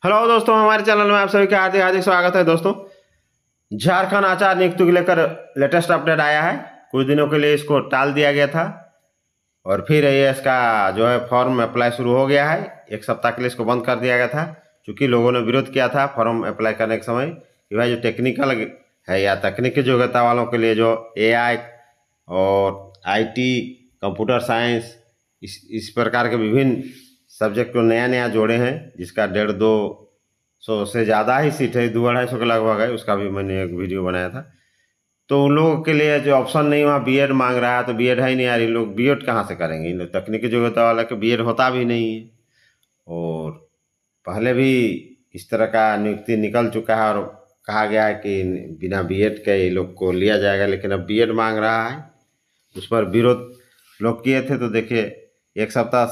Hello दोस्तों, हमारे channel में आप सभी का हार्दिक हार्दिक स्वागत है। दोस्तों, झारखंड आचार नियुक्ति को लेकर लेटेस्ट अपडेट आया है। कुछ दिनों के लिए इसको टाल दिया गया था और फिर ये इसका जो है फॉर्म अप्लाई शुरू हो गया है। एक सप्ताह के लिए इसको बंद कर दिया गया था क्योंकि लोगों ने विरोध किया था फॉर्म अप्लाई करने के समय कि भाई जो टेक्निकल है या तकनीकी योग्यता वालों के लिए जो AI और IT, कंप्यूटर साइंस, इस प्रकार के विभिन्न सब्जेक्ट को नया नया जोड़े हैं, जिसका 150-200 से ज़्यादा ही सीट है, 200-250 के लगभग है। उसका भी मैंने एक वीडियो बनाया था। तो उन लोगों के लिए जो ऑप्शन नहीं, वहाँ BEd मांग रहा है, तो BEd है ही नहीं यार। इन लोग BEd कहाँ से करेंगे? इन लोग तकनीकी योग्यता वाला के BEd होता भी नहीं है। और पहले भी इस तरह का नियुक्ति निकल चुका है और कहा गया है कि बिना BEd के ये लोग को लिया जाएगा, लेकिन अब BEd मांग रहा है। उस पर विरोध लोग किए थे। तो देखिए, एक सप्ताह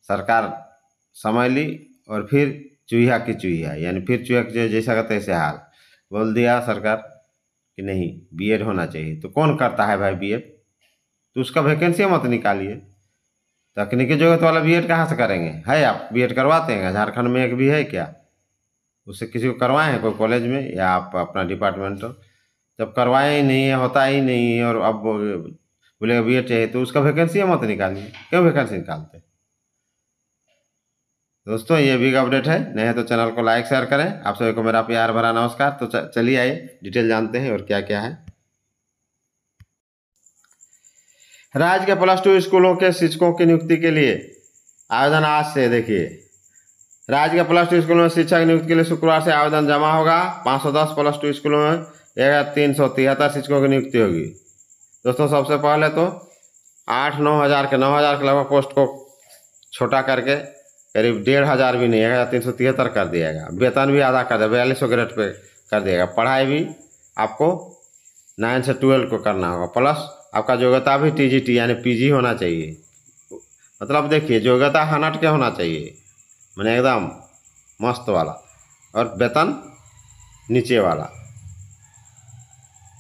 सरकार समय ली और फिर चूहिया की चूहिया, यानी फिर चूहा के जैसा का तैसे हाल बोल दिया सरकार कि नहीं, BEd होना चाहिए। तो कौन करता है भाई BEd? तो उसका वैकेंसी मत निकालिए। तकनीकी जरूरत वाला BEd कहाँ से करेंगे? है आप BEd करवाते हैं? झारखंड में एक भी है क्या? उससे किसी को करवाए हैं कोई कॉलेज में, या आप अपना डिपार्टमेंटल? जब करवाए ही नहीं है, होता ही नहीं है, और अब बोलेगा BEd चाहिए, तो उसका वैकेंसी मत निकालिए। क्यों वैकेंसी निकालते हैं? दोस्तों, ये बिग अपडेट है। नहीं है तो चैनल को लाइक शेयर करें। आप सभी को मेरा प्यार भरा नमस्कार। तो चलिए आइए डिटेल जानते हैं और क्या क्या है। राज्य के +2 स्कूलों के शिक्षकों की नियुक्ति के लिए आवेदन आज से। देखिए, राज्य के +2 स्कूलों में शिक्षक नियुक्ति के लिए शुक्रवार से आवेदन जमा होगा। 510 +2 स्कूलों में 1373 शिक्षकों की नियुक्ति होगी। दोस्तों, सबसे पहले तो 8-9 हज़ार के 9 हज़ार के लगभग पोस्ट को छोटा करके करीब 1,500 भी नहीं, 1,373 कर दिएगा। वेतन भी आधा कर देगा, 4200 ग्रेड पे कर दिएगा। पढ़ाई भी आपको 9 से 12 को करना होगा, प्लस आपका योग्यता भी TGT यानी PG होना चाहिए। मतलब देखिए, योग्यता 100 के होना चाहिए, मैंने एकदम मस्त वाला, और वेतन नीचे वाला।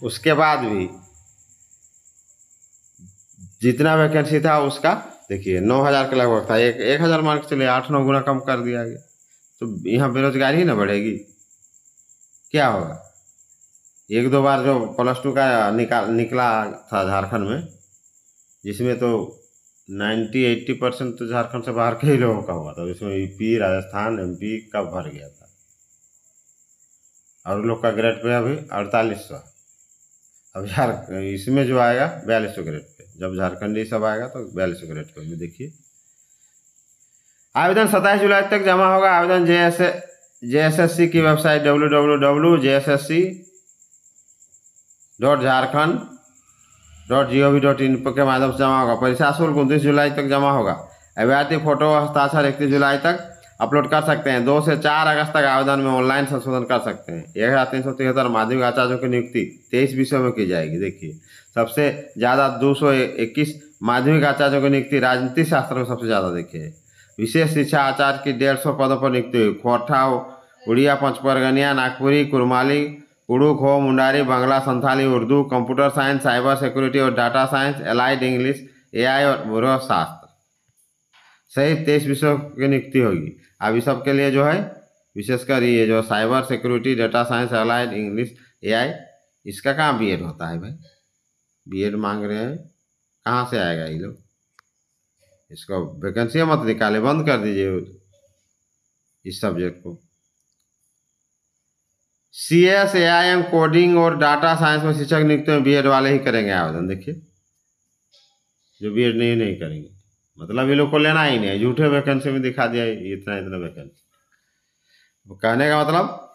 उसके बाद भी जितना वैकेंसी था उसका देखिए 9,000 के लगभग था। 1,000 मान के चलिए, 8-9 गुना कम कर दिया गया। तो यहाँ बेरोजगारी ही ना बढ़ेगी? क्या होगा? 1-2 बार जो +2 का निकला था झारखंड में, जिसमें तो 90-80% तो झारखंड से बाहर के ही लोगों का हुआ था। इसमें UP, राजस्थान, MP का भर गया था। और लोग का ग्रेड पे अभी 4800। अब इसमें जो आएगा 4200 ग्रेड पे। जब झारखंडी सब आएगा तो 4200 ग्रेड पे भी। देखिए, आवेदन 27 जुलाई तक जमा होगा। आवेदन JSSC की वेबसाइट www.jssc.jharkhand.gov.in के माध्यम से जमा होगा। परीक्षा शुल्क 29 जुलाई तक जमा होगा। अभ्यर्थी फोटो हस्ताक्षर 31 जुलाई तक अपलोड कर सकते हैं। 2 से 4 अगस्त तक आवेदन में ऑनलाइन संशोधन कर सकते हैं। 1,373 माध्यमिक आचार्यों की नियुक्ति 23 विषयों में की जाएगी। देखिए, सबसे ज़्यादा 221 माध्यमिक आचार्यों की नियुक्ति राजनीति शास्त्र में सबसे ज़्यादा। देखिए, विशेष शिक्षा आचार्य की 150 पदों पर नियुक्ति हुई। Khortha, Odia, Panchpargania, Nagpuri, Kurmali, Kurukh, Ho, Mundari, Bangla, Santhali, Urdu, computer science, cyber security और data science, allied English, AI और भूगोलशास्त्र सहित 23 विषयों की नियुक्ति होगी। अभी सबके लिए जो है, विशेषकर ये जो cyber security, data science, allied English, AI, इसका कहाँ BEd होता है भाई? BEd मांग रहे हैं, कहाँ से आएगा ये लोग? इसको वैकेंसी मत निकाले, बंद कर दीजिए इस सब्जेक्ट को। CS, AIM, कोडिंग और डाटा साइंस में शिक्षक नियुक्ति में BEd वाले ही करेंगे आवेदन। देखिए, जो BEd नहीं करेंगे, मतलब ये लोग को लेना ही नहीं है। झूठे वैकेंसी में दिखा दिया इतना वैकेंसी। कहने का मतलब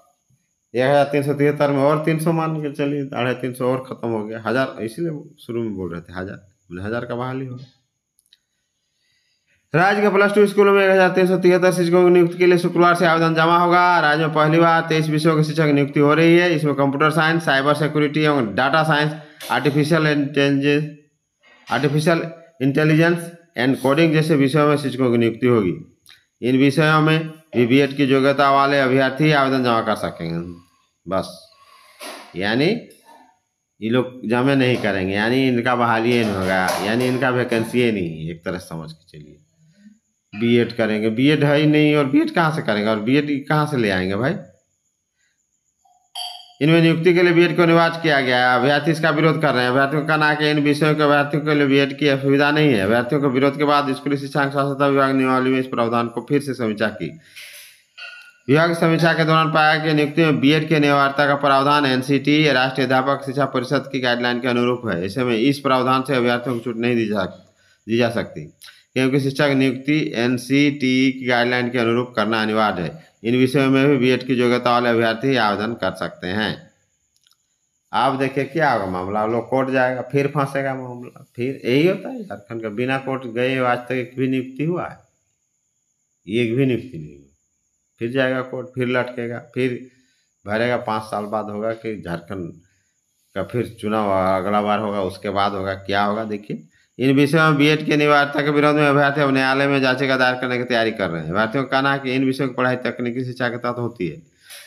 1,373 में और 300 मान के चलिए, 350 और खत्म हो गया। 1,000 इसीलिए शुरू में बोल रहे थे 1,000 का बहाली हो। राज्य के +2 स्कूलों में 1,373 शिक्षकों की नियुक्ति के लिए शुक्रवार से आवेदन जमा होगा। राज्य में पहली बार 23 विषयों के शिक्षक की नियुक्ति हो रही है। इसमें कंप्यूटर साइंस, साइबर सिक्योरिटी एवं data science, artificial intelligence and coding जैसे विषयों में शिक्षकों की नियुक्ति होगी। इन विषयों में भी BEd की योग्यता वाले अभ्यर्थी आवेदन जमा कर सकेंगे। बस, यानी ये लोग जमा नहीं करेंगे, यानी इनका बहाली नहीं होगा, यानी इनका वैकेंसी नहीं है, एक तरह से समझ के चलिए। बीएड करेंगे, बीएड है ही नहीं और बीएड कहाँ से करेंगे और बीएड कहाँ से ले आएंगे भाई। इनमें नियुक्ति के लिए बीएड को अनिवार्य किया गया है। अभ्यर्थी इसका विरोध कर रहे हैं। अभ्यर्थियों का कहना है कि इन विषयों के अभ्यर्थियों के लिए बीएड की सुविधा नहीं है। अभ्यर्थियों के विरोध के बाद स्कूली शिक्षा एवं साक्षरता विभाग नियमावली में इस प्रावधान को फिर से समीक्षा की। विभाग की समीक्षा के दौरान पाया कि नियुक्ति में बीएड की अनिवार्यता का प्रावधान एनसीटी राष्ट्रीय अध्यापक शिक्षा परिषद की गाइडलाइन के अनुरूप है। ऐसे में इस प्रावधान से अभ्यर्थियों को छूट नहीं दी जा सकती, क्योंकि शिक्षक नियुक्ति एनसीटी की गाइडलाइन के अनुरूप करना अनिवार्य है। इन विषयों में भी बीएड की योग्यता वाले अभ्यर्थी आवेदन कर सकते हैं। आप देखिए क्या होगा मामला, लोग कोर्ट जाएगा, फिर फंसेगा मामला। फिर यही होता है झारखंड का, बिना कोर्ट गए आज तक एक भी नियुक्ति हुआ है, एक भी नियुक्ति नहीं हुई। फिर जाएगा कोर्ट, फिर लटकेगा, फिर भरेगा। 5 साल बाद होगा कि झारखंड का फिर चुनाव अगला बार होगा, उसके बाद होगा, क्या होगा देखिए। इन विषयों में बीएड की अनिवार्यता के विरोध में अभ्यर्थी अब न्यायालय में याचिका दायर करने की तैयारी कर रहे हैं। अभ्यर्थियों का कहना है कि इन विषयों की पढ़ाई तकनीकी शिक्षा के तहत होती है।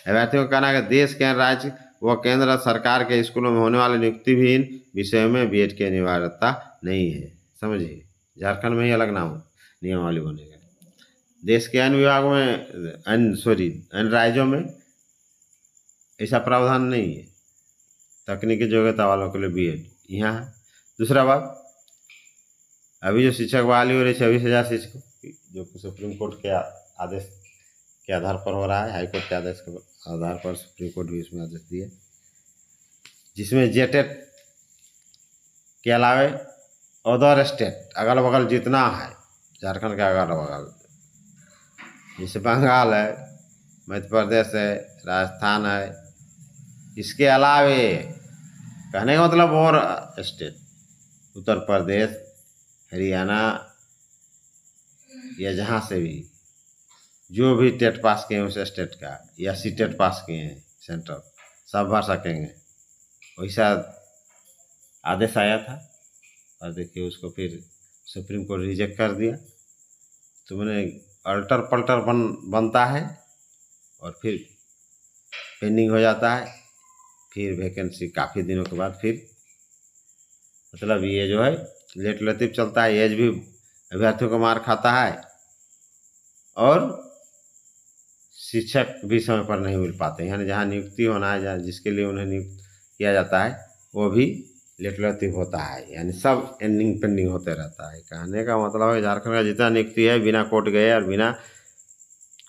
अभ्यर्थियों का कहना है कि देश के राज्य व केंद्र सरकार के स्कूलों में होने वाली नियुक्ति भी इन विषयों में बीएड की अनिवार्यता नहीं है। समझिए, झारखंड में ही अलग नाम नियमावली बनेगा। देश के अन्य विभागों में अन्य राज्यों में ऐसा प्रावधान नहीं है तकनीकी योग्यता वालों के लिए बीएड, यहाँ है। दूसरा बात, अभी जो शिक्षक बहाली हो रही है 26,000 शिक्षकों की, जो कि सुप्रीम कोर्ट के आदेश के आधार पर हो रहा है, हाईकोर्ट के आदेश के आधार पर सुप्रीम कोर्ट भी इसमें आदेश दिए, जिसमें जेटेट के अलावे अदर स्टेट अगल बगल जितना है झारखंड के अगल बगल, जैसे बंगाल है, मध्य प्रदेश है, राजस्थान है, इसके अलावे कहने का मतलब और स्टेट, उत्तर प्रदेश, हरियाणा या जहाँ से भी जो भी टेट पास किए हैं उस स्टेट का या सी टेट पास किए हैं सेंट्रल, सब भर सकेंगे। वैसा आदेश आया था और देखिए उसको फिर सुप्रीम कोर्ट रिजेक्ट कर दिया। तो मैंने अल्टर पल्टर बनता है और फिर पेंडिंग हो जाता है, फिर वैकेंसी काफ़ी दिनों के बाद फिर मतलब ये जो है लेट लतीफ चलता है। एज भी अभ्यर्थियों को मार खाता है और शिक्षक भी समय पर नहीं मिल पाते, यानी जहाँ नियुक्ति होना है, जहाँ जिसके लिए उन्हें नियुक्त किया जाता है वो भी लेट लतीफ होता है, यानी सब एंडिंग पेंडिंग होते रहता है। कहने का मतलब है झारखंड का जितना नियुक्ति है बिना कोर्ट गए और बिना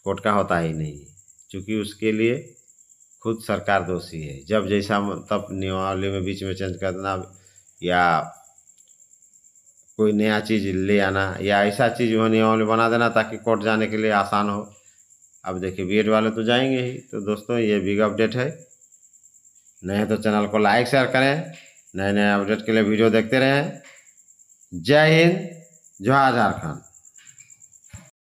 कोर्ट का होता ही नहीं, क्योंकि उसके लिए खुद सरकार दोषी है। जब जैसा तब नियमावली में बीच में चेंज कर देना या कोई नया चीज़ ले आना या ऐसा चीज़ वो नियमावली बना देना ताकि कोर्ट जाने के लिए आसान हो। अब देखिए बीएड वाले तो जाएंगे ही। तो दोस्तों ये बिग अपडेट है, नए तो चैनल को लाइक शेयर करें, नए नए अपडेट के लिए वीडियो देखते रहें। जय हिंद, जय झारखंड।